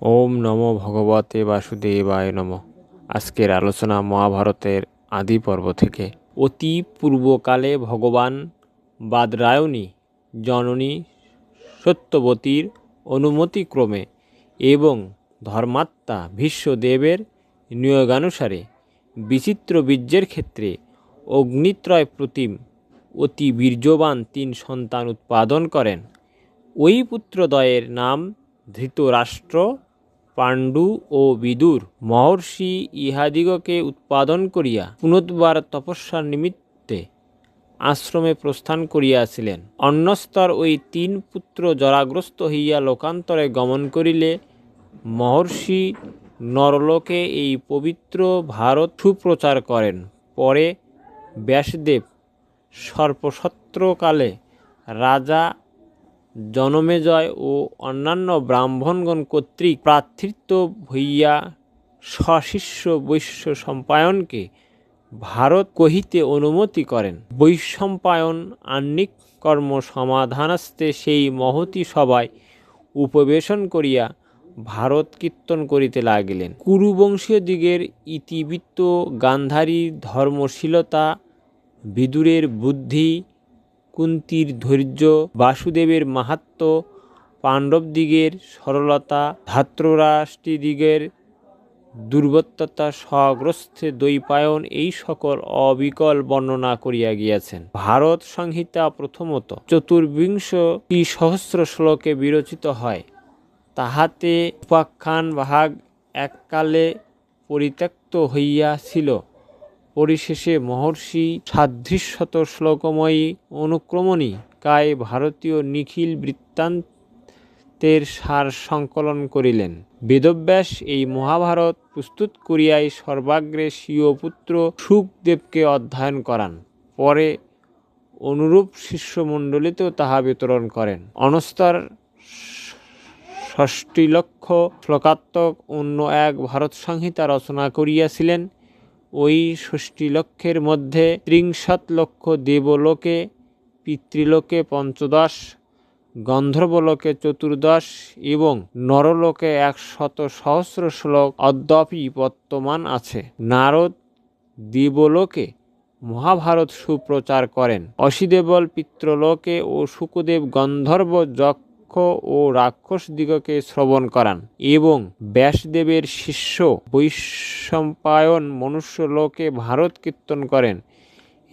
ওম নমো ভগবতে বাসুদেবায় নমঃ। আজকের আলোচনা মহাভারতের আদি পর্ব থেকে। অতি পূর্বকালে ভগবান বাদরায়ণী জননী সত্যবতীর অনুমতিক্রমে এবং ধর্মাত্মা ভীষ্মদেবের নিয়োগানুসারে বিচিত্র বীর্যের ক্ষেত্রে অগ্নিত্রয় প্রতিম অতি বীর্যবান 3 সন্তান উৎপাদন করেন। ওই পুত্রদ্বয়ের নাম ধৃতরাষ্ট্র, পাণ্ডু ও বিদুর। মহর্ষি ইহাদিগকে উৎপাদন করিয়া পুনর্বার তপস্যার নিমিত্তে আশ্রমে প্রস্থান করিয়াছিলেন। অন্যস্তর ওই 3 পুত্র জরাগ্রস্ত হইয়া লোকান্তরে গমন করিলে মহর্ষি নরলোকে এই পবিত্র ভারত সুপ্রচার করেন। পরে ব্যাসদেব সর্পসত্রকালে রাজা জনমেজয় ও অন্যান্য ব্রাহ্মণগণ কর্তৃক প্রার্থিত হইয়া সশিষ্য বৈশ্য সম্পায়নকে ভারত কহিতে অনুমতি করেন। বৈশম্পায়ন আহ্নিক কর্ম সমাধানাস্তে সেই মহতী সভায় উপবেশন করিয়া ভারত কীর্তন করিতে লাগিলেন। কুরুবংশীয় দিগের ইতিবৃত্ত, গান্ধারীর ধর্মশীলতা, বিদুরের বুদ্ধি, কুন্তীর ধৈর্য, বাসুদেবের মাহাত্ম্য, পাণ্ডবদিগের সরলতা, ধাতরাষ্ট্রদিগের দুর্বৃত্ততা, স্বগ্রস্থে দ্বৈপায়ন, এই সকল অবিকল বর্ণনা করিয়া গিয়াছেন। ভারত সংহিতা প্রথমত 24 সহস্র শ্লোকে বিরচিত হয়। তাহাতে উপাখ্যান ভাগ এককালে পরিত্যক্ত হইয়াছিল। পরিশেষে মহর্ষি সাদৃশত শ্লোকময়ী অনুক্রমণী কায় ভারতীয় নিখিল বৃত্তান্তের সার সংকলন করিলেন। বেদব্যাস এই মহাভারত প্রস্তুত করিয়াই সর্বাগ্রে স্বীয় পুত্র শুকদেবকে অধ্যয়ন করান। পরে অনুরূপ শিষ্যমণ্ডলীতেও তাহা বিতরণ করেন। অনস্তর 6 লক্ষ শ্লোকাত্মক অন্য এক ভারত সংহিতা রচনা করিয়াছিলেন। ওই 6 লক্ষের মধ্যে 63 লক্ষ দেবলোকে, পিতৃলোকে 15, গন্ধর্বলোকে 14 এবং নরলোকে 100 সহস্র শ্লোক অদ্যাপি বর্তমান আছে। নারদ দেবলোকে মহাভারত সুপ্রচার করেন। অসিদেবল পিতৃলোকে ও শুকদেব গন্ধর্ব, যক্ষ ও রাক্ষস দিগকে শ্রবণ করান এবং ব্যাসদেবের শিষ্য বৈশম্পায়ন মনুষ্যলোকে ভারত কীর্তন করেন।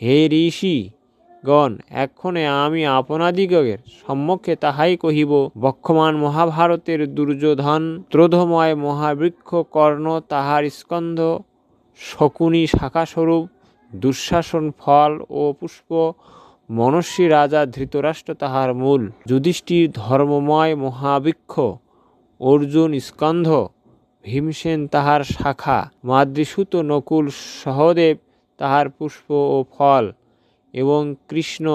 হে ঋষিগণ, এক্ষণে আমি আপনাদিগের সম্মুখে তাহাই কহিব। বক্ষমান মহাভারতের দুর্যোধন ত্রোধময় মহাবৃক্ষ কর্ণ তাহার স্কন্ধ, শকুনি শাখাস্বরূপ, দুঃশাসন ফল ও পুষ্প, মনস্বী রাজা ধৃতরাষ্ট্র তাহার মূল, যুধিষ্ঠির ধর্মময় মহাবৃক্ষ, অর্জুন স্কন্ধ, ভীমসেন তাহার শাখা, মাদ্রীসূত নকুল সহদেব তাহার পুষ্প ও ফল এবং কৃষ্ণ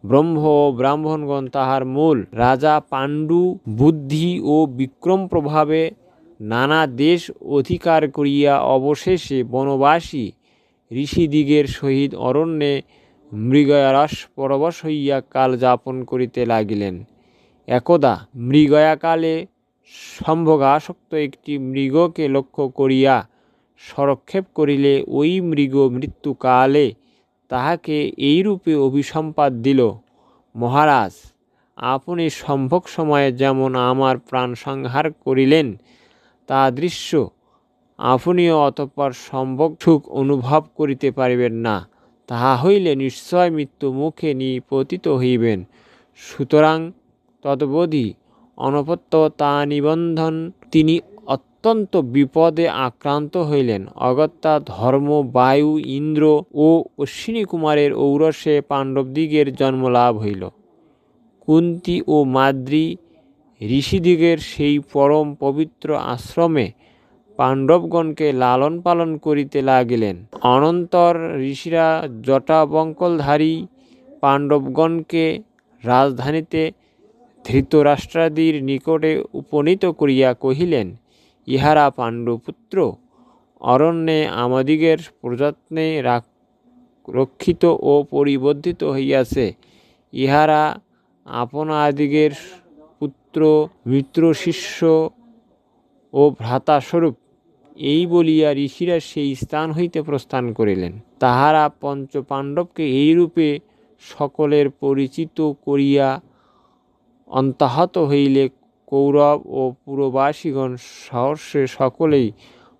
ব্রহ্ম ও ব্রাহ্মণগণ তাহার মূল। রাজা পাণ্ডু বুদ্ধি ও বিক্রম প্রভাবে নানা দেশ অধিকার করিয়া অবশেষে বনবাসী ঋষিদিগের সহিত অরণ্যে মৃগয়ারস পরবশ হইয়া কাল যাপন করিতে লাগিলেন। একদা মৃগয়াকালে সম্ভোগাসক্ত একটি মৃগকে লক্ষ্য করিয়া স্বরক্ষেপ করিলে ওই মৃগ মৃত্যুকালে তাহাকে এইরূপে অভিসম্পাদ দিল: মহারাজ, আপনি সম্ভোগ সময়ে যেমন আমার প্রাণ সংহার করিলেন, তাদৃশ্য আপনিও অতঃপর সম্ভোগ সুখ অনুভব করিতে পারিবেন না। তাহা হইলে নিশ্চয় মৃত্যু মুখে নিপতিত হইবেন। সুতরাং তদবধি অনপত্যতা নিবন্ধন। তিনি অত্যন্ত বিপদে আক্রান্ত হইলেন। অগত্যা ধর্ম, বায়ু, ইন্দ্র ও অশ্বিনী কুমারের ঔরসে পাণ্ডবদিগের জন্মলাভ হইল। কুন্তী ও মাদ্রী ঋষিদিগের সেই পরম পবিত্র আশ্রমে পাণ্ডবগণকে লালন পালন করিতে লাগিলেন। অনন্তর ঋষিরা জটাবঙ্কলধারী পাণ্ডবগণকে রাজধানীতে ধৃতরাষ্ট্রাদির নিকটে উপনীত করিয়া কহিলেন: ইহারা পাণ্ডুপুত্র অরণ্যে আমাদিগের প্রযত্নে রক্ষিত ও পরিবর্ধিত হইয়াছে। ইহারা আপনাদিগের পুত্র, মিত্র, শিষ্য ও ভ্রাতাস্বরূপ। এই বলিয়া ঋষিরা সেই স্থান হইতে প্রস্থান করিলেন। তাহারা পঞ্চপাণ্ডবকে এইরূপে সকলের পরিচিত করিয়া অন্তাহত হইলে কৌরব ও পুরবাসীগণ সহর্ষে সকলেই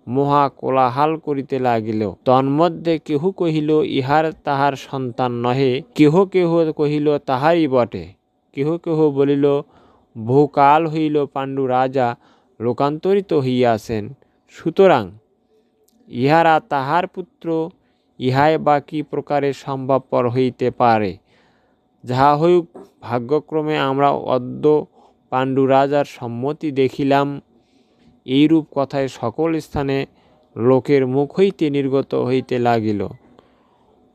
মহা কোলাহল করিতে লাগিল। তন্মধ্যে কেহ কহিল ইহার তাহার সন্তান নহে, কেহ কেহ কহিল তাহারই বটে, কেহ কেহ বলিল বহুকাল হইল পাণ্ডু রাজা লোকান্তরিত হইয়াছেন, সুতরাং ইহারা তাহার পুত্র, ইহাই বা কি প্রকারে সম্ভবপর হইতে পারে। যাহা হউক, ভাগ্যক্রমে আমরা অদ্য পাণ্ডু রাজার সম্মতি দেখিলাম। এইরূপ কথায় সকল স্থানে লোকের মুখ হইতে নির্গত হইতে লাগিল।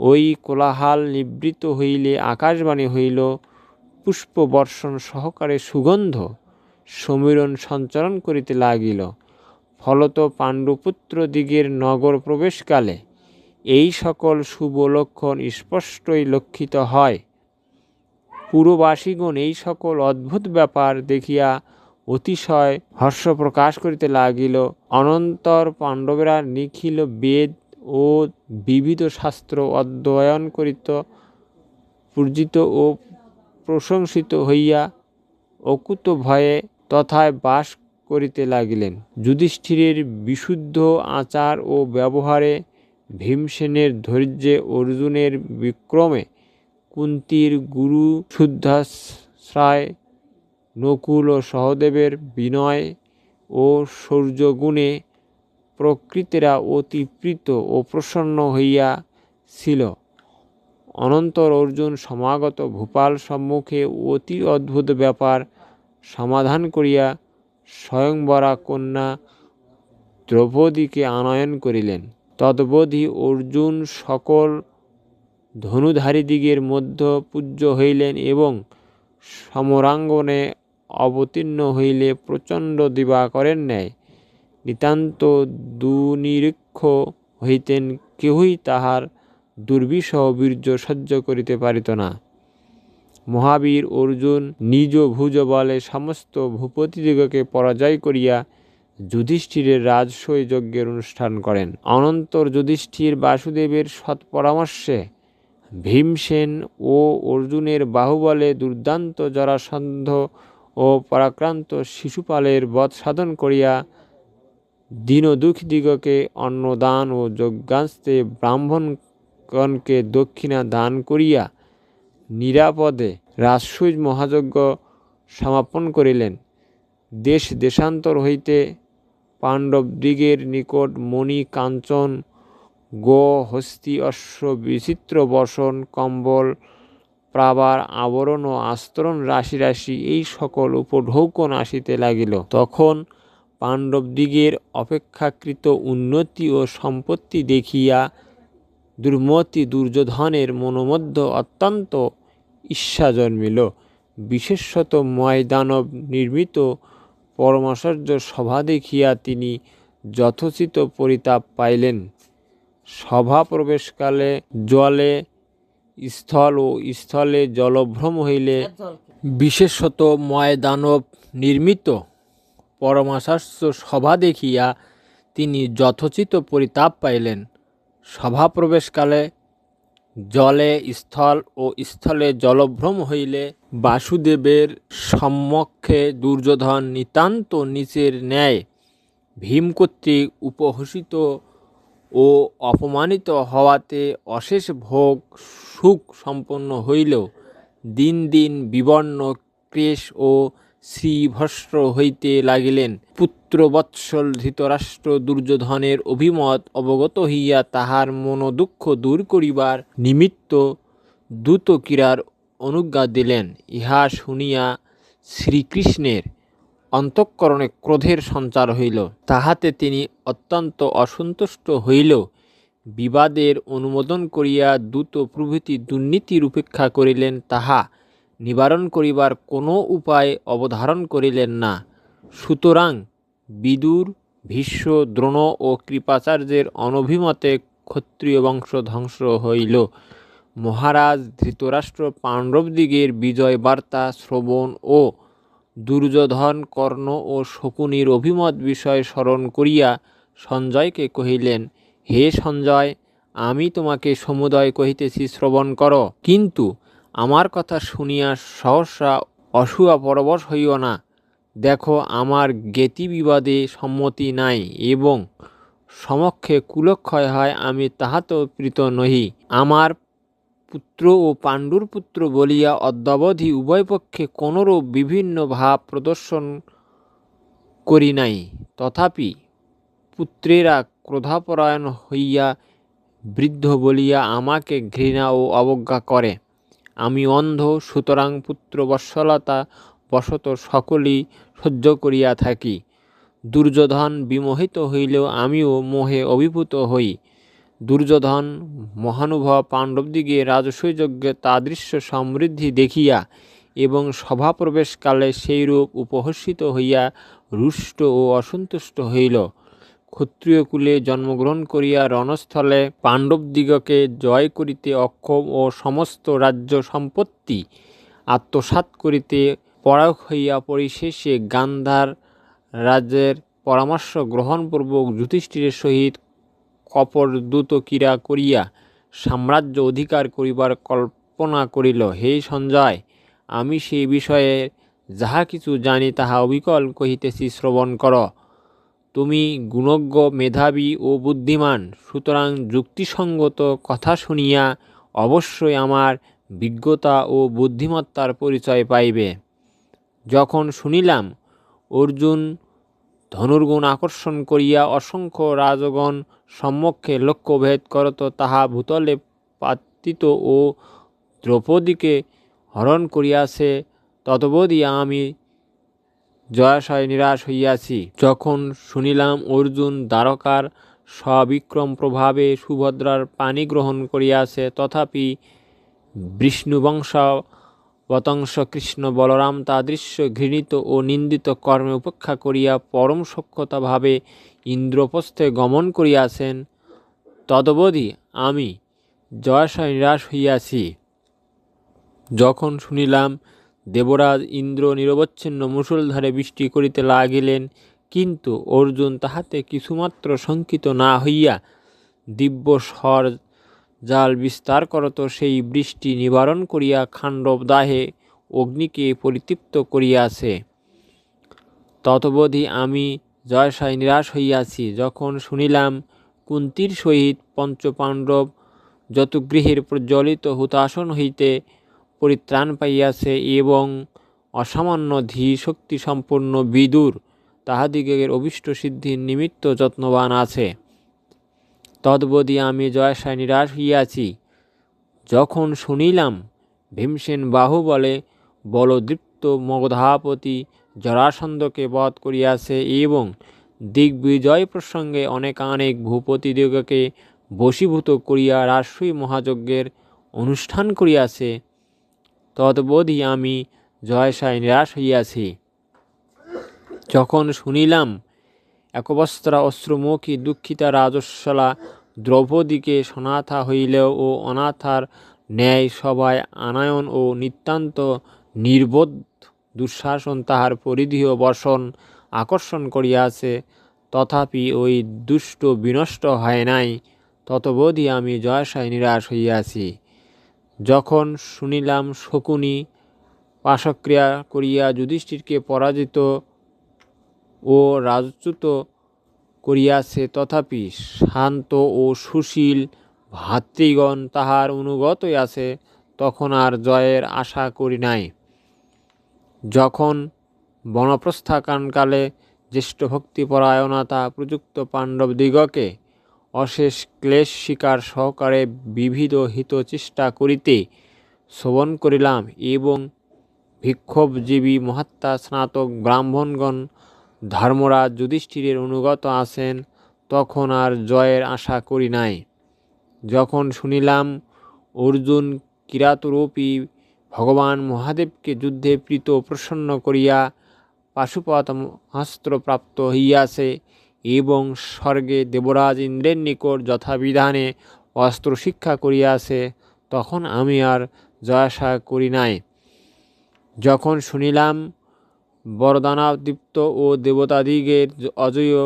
ওই কোলাহল নিবৃত্ত হইলে আকাশবাণী হইল, পুষ্পবর্ষণ সহকারে সুগন্ধ সমীরণ সঞ্চরণ করিতে লাগিল। ফলত পাণ্ডুপুত্রদিগের নগর প্রবেশকালে এই সকল শুভ লক্ষণ স্পষ্টই লক্ষিত হয়। পুরবাসীগণ এই সকল অদ্ভুত ব্যাপার দেখিয়া অতিশয় হর্ষ প্রকাশ করিতে লাগিল। অনন্তর পাণ্ডবেরা নিখিল বেদ ও বিবিধ শাস্ত্র অধ্যয়ন করিত পূজিত ও প্রশংসিত হইয়া অকুত ভয়ে তথায় বাস করিতে লাগিলেন। যুধিষ্ঠিরের বিশুদ্ধ আচার ও ব্যবহারে, ভীমসেনের ধৈর্যে, অর্জুনের বিক্রমে, কুন্তীর গুরু শুদ্ধাশ্রয়, নকুল ও সহদেবের বিনয় ও শৌর্যগুণে প্রকৃতিরা অতি প্রীত ও প্রসন্ন হইয়াছিল। অনন্তর অর্জুন সমাগত ভূপাল সম্মুখে অতি অদ্ভুত ব্যাপার সমাধান করিয়া স্বয়ংবরা কন্যা দ্রৌপদীকে আনয়ন করিলেন। তদবধি অর্জুন সকল ধনুধারীদিগের মধ্যে পূজ্য হইলেন এবং সমরাঙ্গনে অবতীর্ণ হইলে প্রচণ্ড দিবাকরের ন্যায় নিতান্ত দুর্নিরীক্ষ হইতেন। কেহই তাহার দুর্বিষহ বীর্য সহ্য করিতে পারিত না। মহাবীর অর্জুন নিজ ভুজ বলে সমস্ত ভূপতিদিগকে পরাজয় করিয়া যুধিষ্ঠিরের রাজসূয় যজ্ঞের অনুষ্ঠান করেন। অনন্তর যুধিষ্ঠির বাসুদেবের সৎপরামর্শে ভীমসেন ও অর্জুনের বাহুবলে দুর্দান্ত জরাসন্ধ ও পরাক্রান্ত শিশুপালের বধ সাধন করিয়া দীনদুঃখীদিগকে অন্নদান ও যজ্ঞাস্তে ব্রাহ্মণগণকে দক্ষিণা দান করিয়া নিরাপদে রাজসূয় মহাযজ্ঞ সমাপন করিলেন। দেশ দেশান্তর হইতে পাণ্ডবদিগের নিকট মণি, কাঞ্চন, গো, হস্তি, অশ্ব, বিচিত্র বসন, কম্বল, প্রাবার, আবরণ ও আস্তরণ রাশি রাশি এই সকল উপঢৌকন আসিতে লাগিল। তখন পাণ্ডবদিগের অপেক্ষাকৃত উন্নতি ও সম্পত্তি দেখিয়া দুর্মতি দুর্যোধনের মনোমধ্যে অত্যন্ত ঈর্ষা জন্মিল। বিশেষত ময়দানব নির্মিত পরমাশ্চর্য সভা দেখিয়া তিনি যথোচিত পরিতাপ পাইলেন। সভা প্রবেশকালে জলে স্থল ও স্থলে জলভ্রম হইলে, বিশেষত ময়দানব নির্মিত পরমাশ্চর্য সভা দেখিয়া তিনি যথোচিত পরিতাপ পাইলেন। সভা প্রবেশকালে জলে স্থল ও স্থলে জলভ্রম হইলে বাসুদেবের সম্মুখে দুর্যোধন নিতান্ত নীচের ন্যায় ভীম কর্তৃক উপহসিত ও অপমানিত হওয়াতে অশেষ ভোগ সুখ সম্পন্ন হইলেও দিন দিন বিবর্ণ ক্লেশ ও শ্রীভস্ম হইতে লাগিলেন। পুত্রবৎসল ধৃতরাষ্ট্র দুর্যোধনের অভিমত অবগত হইয়া তাহার মনোদুঃখ দূর করিবার নিমিত্ত দ্রুতক্রীড়ার অনুজ্ঞা দিলেন। ইহা শুনিয়া শ্রীকৃষ্ণের অন্তঃকরণে ক্রোধের সঞ্চার হইল। তাহাতে তিনি অত্যন্ত অসন্তুষ্ট হইলেও বিবাদের অনুমোদন করিয়া দ্রুত প্রভৃতি দুর্নীতির উপেক্ষা করিলেন। তাহা নিবারণ করিবার কোনো উপায় অবধারণ করিলেন না। সুতরাং বিদুর, ভীষ্ম, দ্রোণ ও কৃপাচার্যের অনভিমতে ক্ষত্রিয় বংশ ধ্বংস হইল। মহারাজ ধৃতরাষ্ট্র পাণ্ডবদিগের বিজয় বার্তা শ্রবণ ও দুর্যোধন কর্ণ ও শকুনির অভিমত বিষয় স্মরণ করিয়া সঞ্জয়কে কহিলেন, হে সঞ্জয়, আমি তোমাকে সমুদয় কহিতেছি, শ্রবণ কর। কিন্তু আমার কথা শুনিয়া সহসা অসূয়া পরবশ হইও না। দেখো, আমার জ্ঞেতি বিবাদে সম্মতি নাই এবং সমক্ষে কুলক্ষয় হয়, আমি তাহাতেও প্রীত নহি। আমার পুত্র ও পাণ্ডুর পুত্র বলিয়া অদ্যাবধি উভয় পক্ষে কোনরূপ বিভিন্ন ভাব প্রদর্শন করি নাই। তথাপি পুত্রেরা ক্রোধাপরায়ণ হইয়া বৃদ্ধ বলিয়া আমাকে ঘৃণা ও অবজ্ঞা করে। আমি অন্ধ, সুতরাং পুত্র বৎসলতা বশত সকলেই সহ্য করিয়া থাকি। দুর্যোধন বিমোহিত হইলেও আমিও মোহে অভিভূত হই। দুর্যোধন মহানুভব পাণ্ডবদিগে রাজসূয়যজ্ঞে তাদৃশ্য সমৃদ্ধি দেখিয়া এবং সভাপ্রবেশকালে সেইরূপ উপহসিত হইয়া রুষ্ট ও অসন্তুষ্ট হইল। ক্ষত্রিয়কুলে জন্মগ্রহণ করিয়া রণস্থলে পাণ্ডবদিগকে জয় করিতে অক্ষম ও সমস্ত রাজ্য সম্পত্তি আত্মসাৎ করিতে পরায়ক হইয়া পরিশেষে গান্ধার রাজ্যের পরামর্শ গ্রহণপূর্বক যুধিষ্ঠিরের সহিত কপটদূত ক্রীড়া করিয়া সাম্রাজ্য অধিকার করিবার কল্পনা করিল। হে সঞ্জয়, আমি সেই বিষয়ে যাহা কিছু জানি তাহা অবিকল কহিতেছি, শ্রবণ কর। তুমি গুণজ্ঞ, মেধাবী ও বুদ্ধিমান, সুতরাং যুক্তিসঙ্গত কথা শুনিয়া অবশ্যই আমার বিজ্ঞতা ও বুদ্ধিমত্তার পরিচয় পাইবে। যখন শুনিলাম অর্জুন ধনুর্গুণ আকর্ষণ করিয়া অসংখ্য রাজগণ সম্মুখে লক্ষ্যভেদ করত, তাহা ভূতলে পাতিত ও দ্রৌপদীকে হরণ করিয়াছে, ততবধি আমি জয়াশয় নিরাশ হইয়াছি। যখন শুনিলাম অর্জুন দ্বারকার সবিক্রম প্রভাবে সুভদ্রার পানি গ্রহণ করিয়াছে, তথাপি বিষ্ণুবংশাবতংশ কৃষ্ণ বলরাম তাদৃশ্য ঘৃণিত ও নিন্দিত কর্মে উপেক্ষা করিয়া পরম সক্ষতাভাবে ইন্দ্রপ্রস্থে গমন করিয়াছেন, তদবধি আমি জয়াশয় নিরাশ হইয়াছি। যখন শুনিলাম দেবরাজ ইন্দ্র নিরবচ্ছিন্ন মুষলধারে বৃষ্টি করিতে লাগিলেন, কিন্তু অর্জুন তাহাতে কিছুমাত্র শঙ্কিত না হইয়া দিব্য স্বর জাল বিস্তার করত, সেই বৃষ্টি নিবারণ করিয়া খাণ্ডব দাহে অগ্নিকে পরিতৃপ্ত করিয়াছে, ততবধি আমি জয়াশয় নিরাশ হইয়াছি। যখন শুনিলাম কুন্তীর সহিত পঞ্চপাণ্ডব যতুগৃহের প্রজ্বলিত হুতাসন হইতে পরিত্রাণ পাইয়াছে এবং অসামান্য ধী শক্তি সম্পন্ন বিদুর তাহাদিগের অভীষ্ট সিদ্ধির নিমিত্ত যত্নবান আছে, তদবধি আমি জয়াশয় নিরাশ হইয়াছি। যখন শুনিলাম ভীমসেন বাহুবলে বলদৃপ্ত মগধাপতি জরাসন্ধকে বধ করিয়াছে এবং দিগ্বিজয় প্রসঙ্গে অনেকানেক ভূপতিদিগকে বশীভূত করিয়া রাজসূয় মহাযজ্ঞের অনুষ্ঠান করিয়াছে, তদবধি আমি জয়াশয় নিরাশ হইয়াছি। যখন শুনিলাম একবস্ত্রা অশ্রুমুখী দুঃখিতা রাজস্বলা দ্রৌপদীকে সনাথা হইলেও ও অনাথার ন্যায় সভায় আনায়ন ও নিতান্ত নির্বোধ দুঃশাসন তাহার পরিধেয় বসন আকর্ষণ করিয়াছে, তথাপি ওই দুষ্ট বিনষ্ট হয় নাই, ততবধি আমি জয়াশয় নিরাশ হইয়াছি। যখন শুনিলাম শকুনি পাশক্রিয়া করিয়া যুধিষ্ঠিরকে পরাজিত ও রাজচ্যুত করিয়াছে, তথাপি শান্ত ও সুশীল ভাতৃগণ তাহার অনুগতই আছে, তখন আর জয়ের আশা করি নাই। যখন বনপ্রস্থানকালে জ্যেষ্ঠ ভক্তিপরায়ণতা প্রযুক্ত পাণ্ডবদিগকে অশেষ ক্লেশ শিকার সহকারে বিবিধ হিত চেষ্টা করিতে শ্রবণ করিলাম এবং বিক্ষোভজীবী মহাত্মা স্নাতক ব্রাহ্মণগণ ধর্মরাজ যুধিষ্ঠিরের অনুগত আছেন, তখন আর জয়ের আশা করি নাই। যখন শুনিলাম অর্জুন কিরাতরূপী ভগবান মহাদেবকে যুদ্ধে প্রীত প্রসন্ন করিয়া পাশুপতাস্ত্র প্রাপ্ত হইয়াছে এবং স্বর্গে দেবরাজ ইন্দ্রের নিকট যথাবিধানে অস্ত্র শিক্ষা করিয়াছে, তখন আমি আর জয়াশা করি নাই। যখন শুনিলাম বরদানাদীপ্ত ও দেবতাদিগের অজয়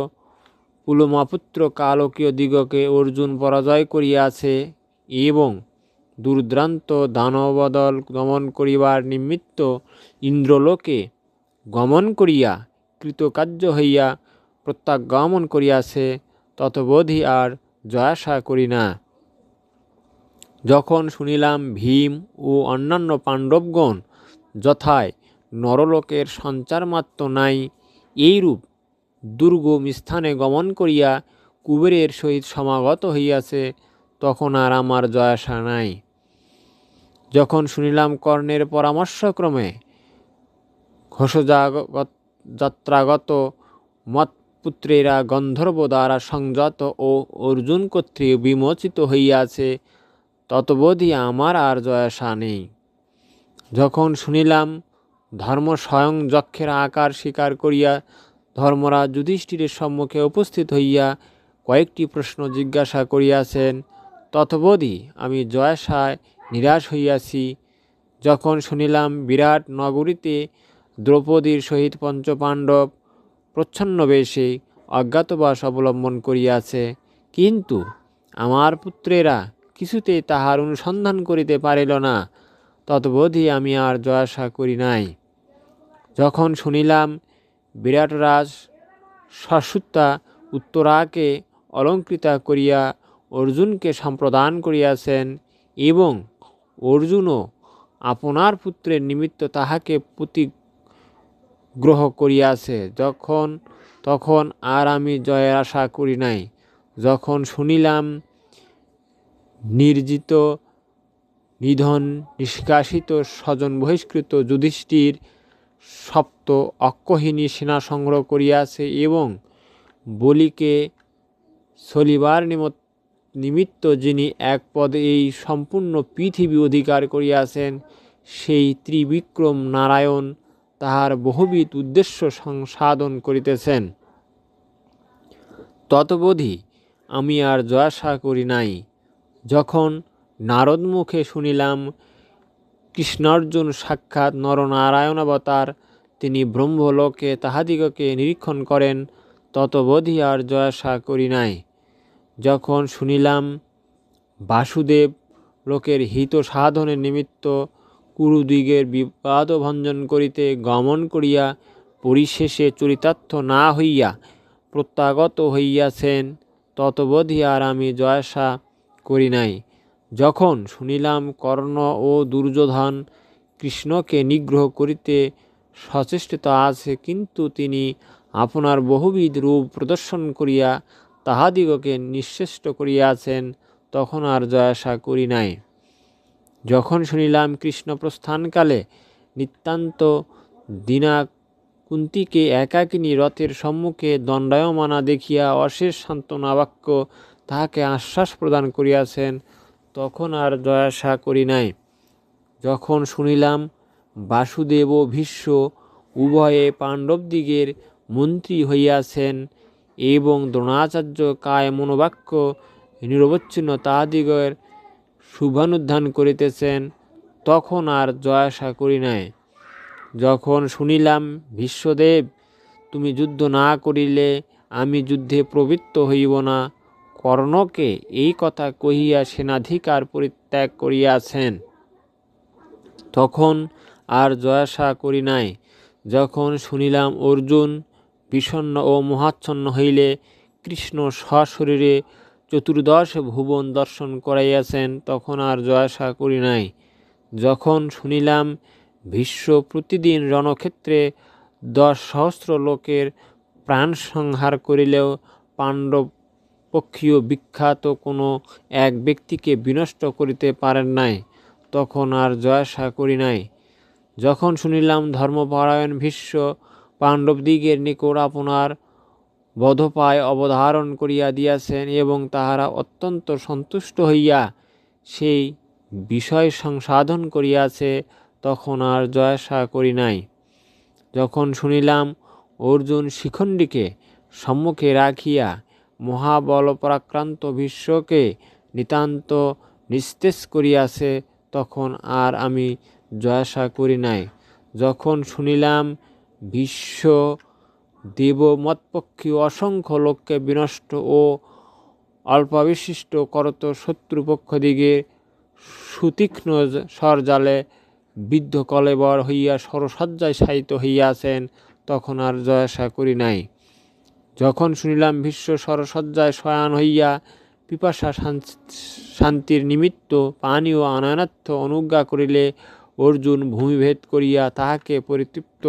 পুলমাপুত্র কালকীয় দিগকে অর্জুন পরাজয় করিয়াছে এবং দুর্দ্রান্ত দানবদল দমন করিবার নিমিত্ত ইন্দ্রলোকে গমন করিয়া কৃতকার্য হইয়া প্রত্যাগমন করিয়াছে, ততবোধি আর জয়াশা করি না। যখন শুনিলাম ভীম ও অন্যান্য পাণ্ডবগণ যথায় নরলোকের সঞ্চারমাত্র নাই, এইরূপ দুর্গম স্থানে গমন করিয়া কুবেরের সহিত সমাগত হইয়াছে, তখন আর আমার জয়াশা নাই। যখন শুনিলাম কর্ণের পরামর্শক্রমে ঘোষযাত্রাগত মৎপুত্রেরা গন্ধর্ব দ্বারা সংযত ও অর্জুন কর্তৃক বিমোচিত হইয়াছে, ততবোধি আমার আর জয়াশা নেই। যখন শুনিলাম ধর্ম স্বয়ং যক্ষের আকার স্বীকার করিয়া ধর্মরাজ যুধিষ্ঠিরের সম্মুখে উপস্থিত হইয়া কয়েকটি প্রশ্ন জিজ্ঞাসা করিয়াছেন, ততবোধি আমি জয়াশায় নিরাশ হইয়াছি। যখন শুনিলাম বিরাট নগরীতে দ্রৌপদীর সহিত পঞ্চপাণ্ডব প্রচ্ছন্ন বেশে অজ্ঞাতবাস অবলম্বন করিয়াছে, কিন্তু আমার পুত্রেরা কিছুতেই তাহার অনুসন্ধান করিতে পারিল না, ততবোধি আমি আর জয়াশা করি নাই। যখন শুনিলাম বিরাটরাজ সশ্রুতা উত্তরাকে অলঙ্কৃতা করিয়া অর্জুনকে সম্প্রদান করিয়াছেন এবং অর্জুনও আপনার পুত্রের নিমিত্ত তাহাকে প্রতিগ্রহ করিয়াছে, তখন আর আমি জয়ের আশা করি নাই। যখন শুনিলাম নির্জিত নিধন নিষ্কাশিত স্বজন বহিষ্কৃত যুধিষ্ঠির সপ্ত অক্ষহীনী সেনা সংগ্রহ করিয়াছে এবং বলিকে চলিবার নিমিত্ত যিনি এক পদে এই সম্পূর্ণ পৃথিবী অধিকার করিয়াছেন, সেই ত্রিবিক্রম নারায়ণ তাহার বহুবিধ উদ্দেশ্য সংসাধন করিতেছেন, ততবোধি আমি আর জয়াশা করি নাই। যখন নারদ মুখে শুনিলাম কৃষ্ণার্জুন সাক্ষাৎ নরনারায়ণ অবতার, তিনি ব্রহ্মলোকে তাহাদিগকে নিরীক্ষণ করেন, ততবোধি আর জয়াশা করি নাই। যখন শুনিলাম বাসুদেব লোকের হিত সাধনের নিমিত্ত কুরুদিগের বিবাদ ভঞ্জন করিতে গমন করিয়া পরিশেষে চরিতার্থ না হইয়া প্রত্যাগত হইয়াছেন, ততবোধি আর আমি জয়াশা করি নাই। যখন শুনিলাম কর্ণ ও দুর্যোধন কৃষ্ণকে নিগ্রহ করিতে সচেষ্ট আছে, কিন্তু তিনি আপনার বহুবিধ রূপ প্রদর্শন করিয়া তাহাদিগকে নিঃশেষ্ট করিয়াছেন, তখন আর জয়াশা করি নাই। যখন শুনিলাম কৃষ্ণ প্রস্থানকালে নিতান্ত দীনা কুন্তীকে একাকিনী রথের সম্মুখে দণ্ডায়মানা দেখিয়া অশেষ সান্ত্বনা বাক্য তাহাকে আশ্বাস প্রদান করিয়াছেন, তখন আর জয়াশা করি নাই। যখন শুনিলাম বাসুদেব ও ভীষ্ম উভয়ে পাণ্ডবদিগের মন্ত্রী হইয়াছেন এবং দ্রোণাচার্য কায় মনোবাক্য নিরবচ্ছিন্ন তাহাদিগের শুভানুধ্যান করিতেছেন, তখন আর জয়াশা করি নাই। যখন শুনিলাম ভীষ্মদেব, তুমি যুদ্ধ না করিলে আমি যুদ্ধে প্রবৃত্ত হইব না, কর্ণকে এই কথা কহিয়া সেনাধিকার পরিত্যাগ করিয়াছেন, তখন আর জয়াশা করি নাই। যখন শুনিলাম অর্জুন বিষণ্ণ ও মোহাচ্ছন্ন হইলে কৃষ্ণ সশরীরে চতুর্দশ ভুবন দর্শন করাইয়াছেন, তখন আর জয়াশা করি নাই। যখন শুনিলাম ভীষ্ম প্রতিদিন রণক্ষেত্রে 10,000 লোকের প্রাণ সংহার করিলেও পাণ্ডব পক্ষীয় বিখ্যাত কোনো এক ব্যক্তিকে বিনষ্ট করিতে পারেন নাই, তখন আর জয়াশা করি নাই। যখন শুনিলাম ধর্মপরায়ণ ভীষ্ম পাণ্ডবদিগের নিকট আপনার বধোপায় অবধারণ করিয়া দিয়াছেন এবং তাহারা অত্যন্ত সন্তুষ্ট হইয়া সেই বিষয় সংসাধন করিয়াছে, তখন আর জয়াশা করি নাই। যখন শুনিলাম অর্জুন শিখণ্ডীকে সম্মুখে রাখিয়া মহাবলপরাক্রান্ত ভীষ্মকে নিতান্ত নিস্তেজ করিয়াছে, তখন আর আমি জয়াশা করি নাই। যখন শুনিলাম ভীষ্ম দেব মৎপক্ষী অসংখ্য লোককে বিনষ্ট ও অল্পাবিশিষ্ট করত শত্রুপক্ষ দিকে সুতীক্ষ্ণ স্বরজালে বিদ্ধ কলেবর হইয়া সরসজ্জায় শায়িত হইয়াছেন, তখন আর জয়াশা করি নাই। যখন শুনিলাম ভীষ্ম সরসজ্জায় শয়ান হইয়া পিপাসা শান্তির নিমিত্ত পানীয় আনয়নার্থ অনুজ্ঞা করিলে অর্জুন ভূমিভেদ করিয়া তাহাকে পরিতৃপ্ত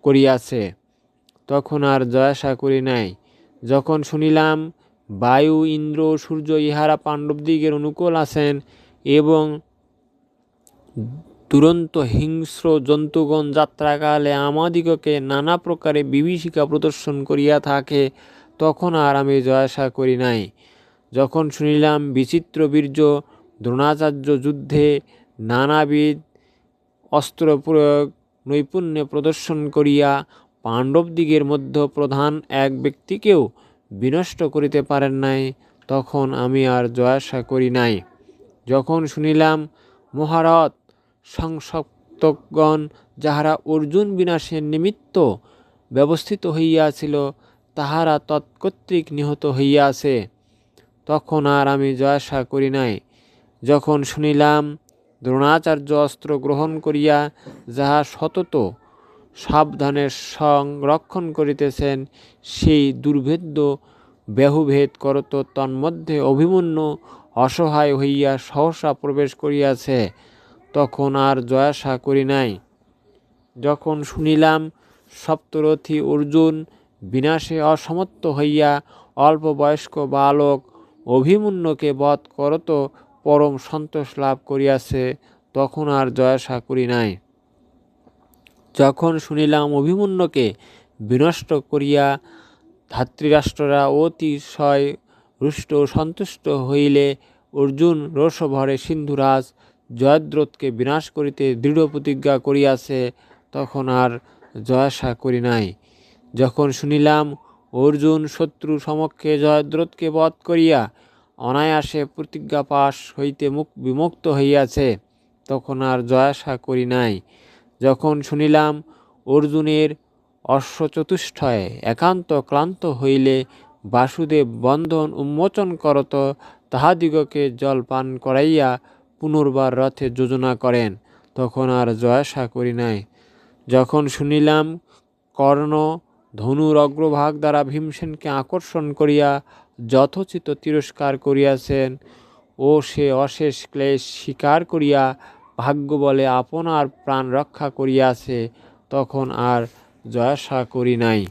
করিয়াছে, তখন আর জয়াশা করি নাই। যখন শুনিলাম বায়ু, ইন্দ্র, সূর্য ইহারা পাণ্ডবদিগের অনুকূল আছেন এবং দুরন্ত হিংস্র জন্তুগণ যাত্রাকালে আমাদিগকে নানা প্রকারে বিভীষিকা প্রদর্শন করিয়া থাকে, তখন আর আমি জয়াশা করি নাই। যখন শুনিলাম বিচিত্র বীর্য দ্রোণাচার্য যুদ্ধে নানাবিধ অস্ত্র প্রয়োগ নৈপুণ্য প্রদর্শন করিয়া পাণ্ডবদিগের মধ্যে প্রধান এক ব্যক্তিকেও বিনষ্ট করিতে পারেন নাই, তখন আমি আর জয়াশা করি নাই। যখন শুনিলাম মহারথ সংসপ্তগণ যাহারা অর্জুন বিনাশের নিমিত্ত ব্যবস্থিত হইয়াছিল তাহারা তৎকর্তৃক নিহত হইয়াছে, তখন আর আমি জয়াশা করি নাই। যখন শুনিলাম দ্রোণাচার্য অস্ত্র গ্রহণ করিয়া যাহা সতত সাবধানে সংরক্ষণ করিতেছেন সেই দুর্ভেদ্য বাহুভেদ করত তন্মধ্যে অভিমন্যু অসহায় হইয়া সহসা প্রবেশ করিয়াছে, তখন আর জয়াশা করি নাই। যখন শুনিলাম সপ্তরথী অর্জুন বিনাশে অসমর্থ হইয়া অল্প বয়স্ক বালক অভিমন্যুকে বধ করত পরম সন্তোষ লাভ করিয়াছে, তখন আর জয়াশা করি নাই। যখন শুনিলাম অভিমন্যুকে বিনষ্ট করিয়া ধাত্রীরাষ্ট্ররা অতিশয় রুষ্ট ও সন্তুষ্ট হইলে অর্জুন রোষভরে সিন্ধুরাজ জয়দ্রথকে বিনাশ করিতে দৃঢ় প্রতিজ্ঞা করিয়াছে, তখন আর জয়াশা করি নাই। যখন শুনিলাম অর্জুন শত্রু সমক্ষে জয়দ্রথকে বধ করিয়া অনায়াসে প্রতিজ্ঞাপাশ হইতে বিমুক্ত হইয়াছে, তখন আর জয়াশা করি নাই। যখন শুনিলাম অর্জুনের অশ্বচতুষ্টয়ে একান্ত ক্লান্ত হইলে বাসুদেব বন্ধন উন্মোচন করত তাহাদিগকে জল পান করাইয়া পুনর্বার রথে যোজনা করেন, তখন আর জয়াশা করি নাই। যখন শুনিলাম কর্ণ ধনুর অগ্রভাগ দ্বারা ভীমসেনকে আকর্ষণ করিয়া যথোচিত তিরস্কার করিয়াছেন ও সে অশেষ ক্লেশ স্বীকার করিয়া ভাগ্য বলে আপনার প্রাণ রক্ষা করিয়াছে, তখন আর জয়াশা করি নাই।